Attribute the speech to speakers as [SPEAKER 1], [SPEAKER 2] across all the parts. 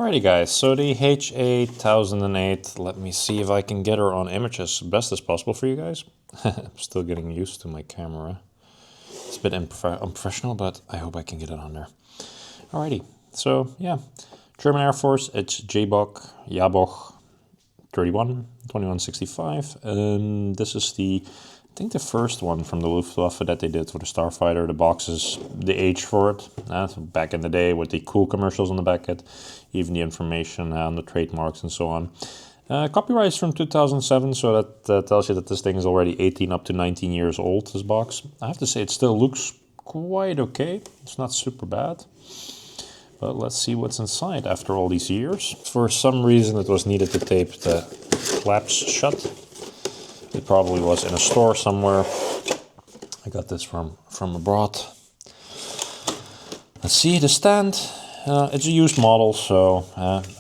[SPEAKER 1] Alrighty guys, so the HA1008, let me see if I can get her on image as best as possible for you guys. I'm still getting used to my camera. It's a bit unprofessional, but I hope I can get it on there. Alrighty, so yeah, German Air Force, it's JBOC, Jaboch 31, 2165. This is I think the first one from the Luftwaffe that they did for the Starfighter. The box is the age for it. So back in the day with the cool commercials on the back end, even the information on the trademarks and so on. Copyright is from 2007, so that tells you that this thing is already 18 up to 19 years old, this box. I have to say it still looks quite okay. It's not super bad. But let's see what's inside after all these years. For some reason it was needed to tape the flaps shut. It probably was in a store somewhere. I got this from abroad. Let's see the stand. It's a used model, so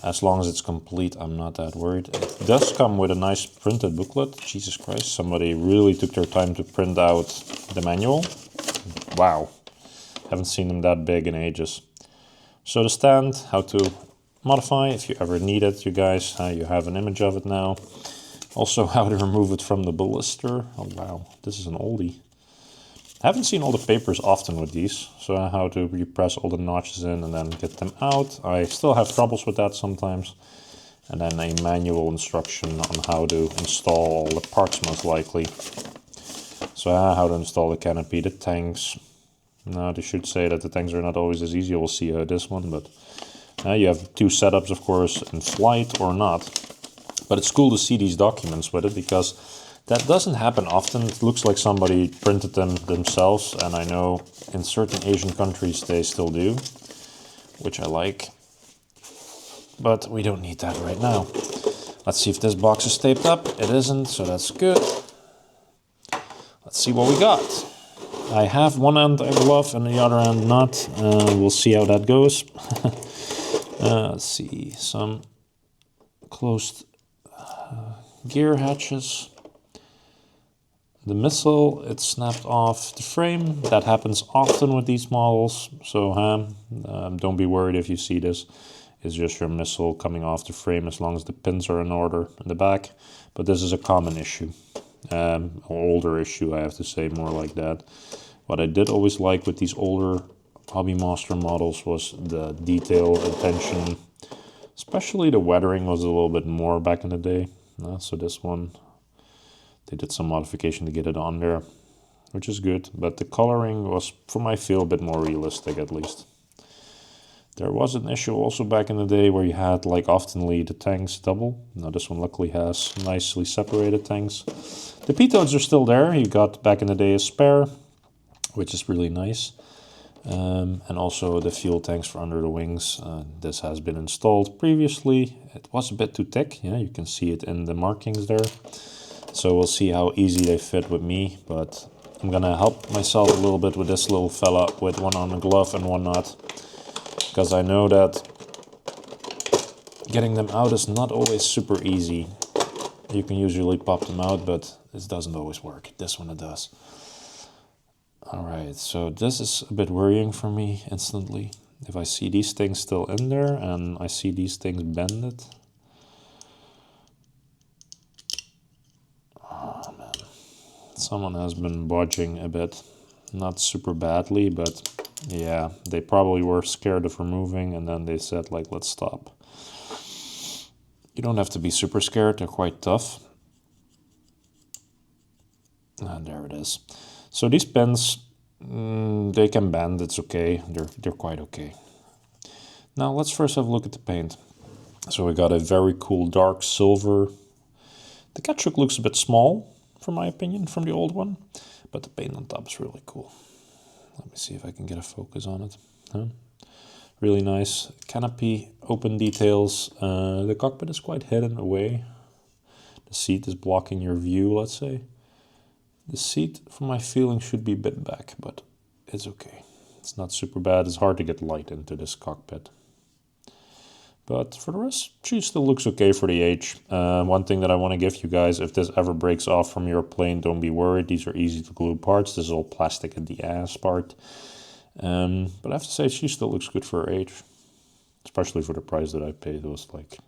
[SPEAKER 1] as long as it's complete, I'm not that worried. It does come with a nice printed booklet. Jesus Christ, somebody really took their time to print out the manual. Wow, haven't seen them that big in ages. So the stand, how to modify if you ever need it, you guys. You have an image of it now. Also, how to remove it from the blister. Oh wow, this is an oldie. I haven't seen all the papers often with these, so how to repress all the notches in and then get them out. I still have troubles with that sometimes. And then a manual instruction on how to install all the parts most likely. So how to install the canopy, the tanks. Now they should say that the tanks are not always as easy. We'll see this one, but you have two setups, of course, in flight or not. But it's cool to see these documents with it because that doesn't happen often. It looks like somebody printed them themselves, and I know in certain Asian countries they still do, which I like. But we don't need that right now. Let's see if this box is taped up. It isn't, so that's good. Let's see what we got. I have one end a glove and the other end not. We'll see how that goes. Let's see, some closed gear hatches. The missile, it snapped off the frame. That happens often with these models, so don't be worried if you see this. It's just your missile coming off the frame as long as the pins are in order in the back. But this is a common issue, an older issue, I have to say, more like that. What I did always like with these older Hobbymaster models was the detail, attention, especially the weathering was a little bit more back in the day. So this one, they did some modification to get it on there, which is good. But the coloring was, for my feel, a bit more realistic at least. There was an issue also back in the day where you had, like, oftenly the tanks double. Now this one luckily has nicely separated tanks. The pitot are still there. You got back in the day a spare, which is really nice. And also the fuel tanks for under the wings. This has been installed previously. It was a bit too thick. Yeah, you can see it in the markings there. So we'll see how easy they fit with me. But I'm gonna help myself a little bit with this little fella with one on a glove and one not. Because I know that getting them out is not always super easy. You can usually pop them out, but it doesn't always work. This one it does. Alright, so this is a bit worrying for me instantly. If I see these things still in there and I see these things bended. Oh man, someone has been bodging a bit. Not super badly, but yeah, they probably were scared of removing and then they said, like, let's stop. You don't have to be super scared, they're quite tough. And there it is. So these pins, they can bend, it's okay, they're quite okay. Now let's first have a look at the paint. So we got a very cool dark silver. The ketchup looks a bit small, from my opinion, from the old one, but the paint on top is really cool. Let me see if I can get a focus on it. Really nice. Canopy, open details. The cockpit is quite hidden away. The seat is blocking your view, let's say. The seat, from my feeling, should be a bit back, but it's okay. It's not super bad. It's hard to get light into this cockpit. But for the rest, she still looks okay for the age. One thing that I want to give you guys, if this ever breaks off from your plane, don't be worried. These are easy to glue parts. This is all plastic at the ass part. But I have to say, she still looks good for her age. especially for the price that I paid. It was like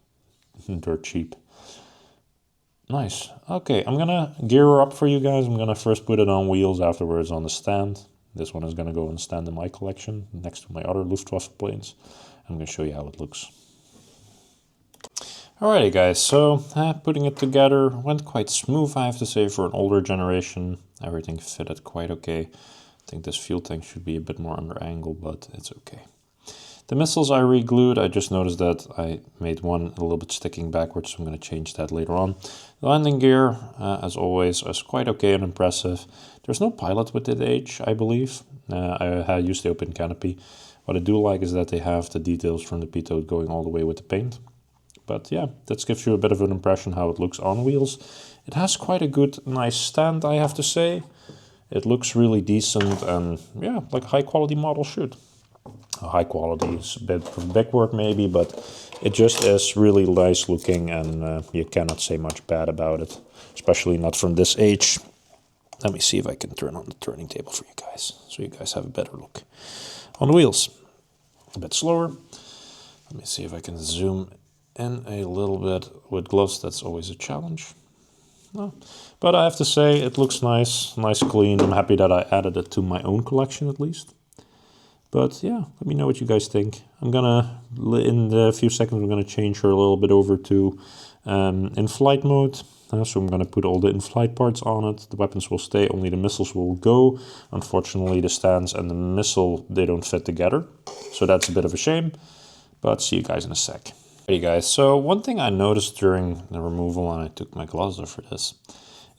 [SPEAKER 1] dirt cheap. Nice. Okay, I'm gonna gear her up for you guys. I'm gonna first put it on wheels, afterwards on the stand. This one is gonna go on the stand in my collection next to my other Luftwaffe planes. I'm gonna show you how it looks. Alrighty guys, so putting it together went quite smooth, I have to say, for an older generation. Everything fitted quite okay. I think this fuel tank should be a bit more under angle, but it's okay. The missiles I re-glued. I just noticed that I made one a little bit sticking backwards, so I'm going to change that later on. The landing gear, as always, is quite okay and impressive. There's no pilot with it H, I believe. I used the open canopy. What I do like is that they have the details from the pitot going all the way with the paint. But yeah, that gives you a bit of an impression how it looks on wheels. It has quite a good, nice stand, I have to say. It looks really decent and yeah, like a high quality model should. High quality is a bit of a big word maybe, but it just is really nice looking and you cannot say much bad about it. Especially not from this age. Let me see if I can turn on the turning table for you guys, so you guys have a better look on the wheels. A bit slower. Let me see if I can zoom in a little bit. With gloves, that's always a challenge. No. But I have to say, it looks nice, nice clean. I'm happy that I added it to my own collection at least. But yeah, let me know what you guys think. I'm gonna, in a few seconds, I'm gonna change her a little bit over to in-flight mode. So I'm gonna put all the in-flight parts on it. The weapons will stay, only the missiles will go. Unfortunately, the stands and the missile, they don't fit together. So that's a bit of a shame, but see you guys in a sec. Alrighty guys, so one thing I noticed during the removal, and I took my gloves off for this,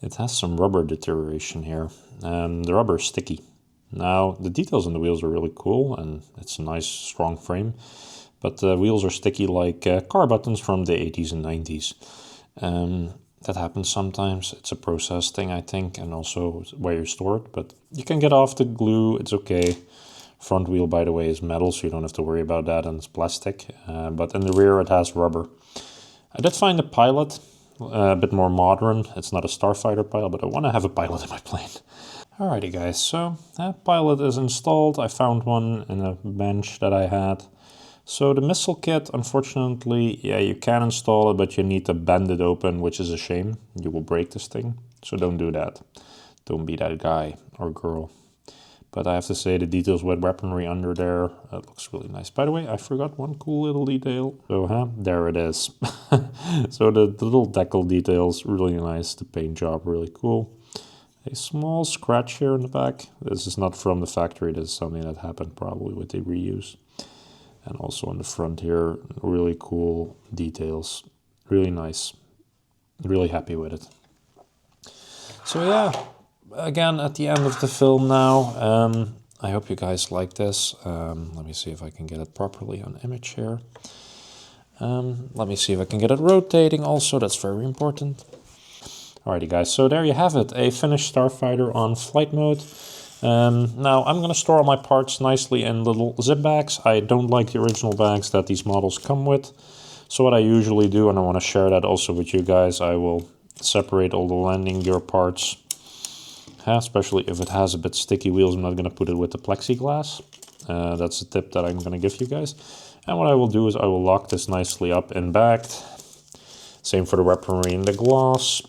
[SPEAKER 1] it has some rubber deterioration here. The rubber is sticky. Now, the details on the wheels are really cool, and it's a nice, strong frame. But the wheels are sticky like car buttons from the 80s and 90s. That happens sometimes. It's a process thing, I think, and also where you store it. But you can get off the glue, it's okay. Front wheel, by the way, is metal, so you don't have to worry about that, and it's plastic. But in the rear, it has rubber. I did find the pilot a bit more modern. It's not a Starfighter pilot, but I want to have a pilot in my plane. Alrighty guys, so that pilot is installed. I found one in a bench that I had. So the missile kit, unfortunately, yeah, you can install it, but you need to bend it open, which is a shame. You will break this thing, so don't do that. Don't be that guy or girl. But I have to say, the details with weaponry under there, it looks really nice. By the way, I forgot one cool little detail. So, there it is. So the little decal details, really nice. The paint job, really cool. A small scratch here in the back. This is not from the factory. This is something that happened probably with the reuse. And also on the front here, really cool details. Really nice. Really happy with it. So yeah. Again, at the end of the film now, I hope you guys like this. Let me see if I can get it properly on image here. Let me see if I can get it rotating also, that's very important. Alrighty guys, so there you have it, a finished Starfighter on flight mode. Now I'm going to store all my parts nicely in little zip bags. I don't like the original bags that these models come with. So what I usually do, and I want to share that also with you guys, I will separate all the landing gear parts. Especially if it has a bit sticky wheels, I'm not going to put it with the plexiglass. That's a tip that I'm going to give you guys. And what I will do is I will lock this nicely up and backed. Same for the weaponry and the gloss.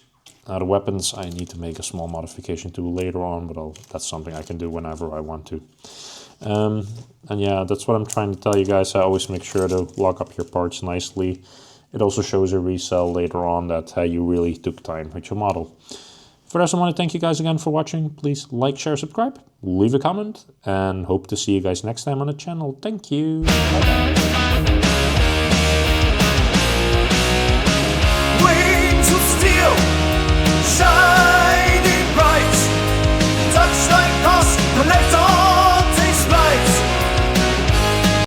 [SPEAKER 1] The weapons I need to make a small modification to later on, but that's something I can do whenever I want to. And yeah, that's what I'm trying to tell you guys. I always make sure to lock up your parts nicely. It also shows a resell later on that you really took time with your model. For the rest, I want to thank you guys again for watching. Please like, share, subscribe, leave a comment, and hope to see you guys next time on the channel. Thank you. Bye-bye.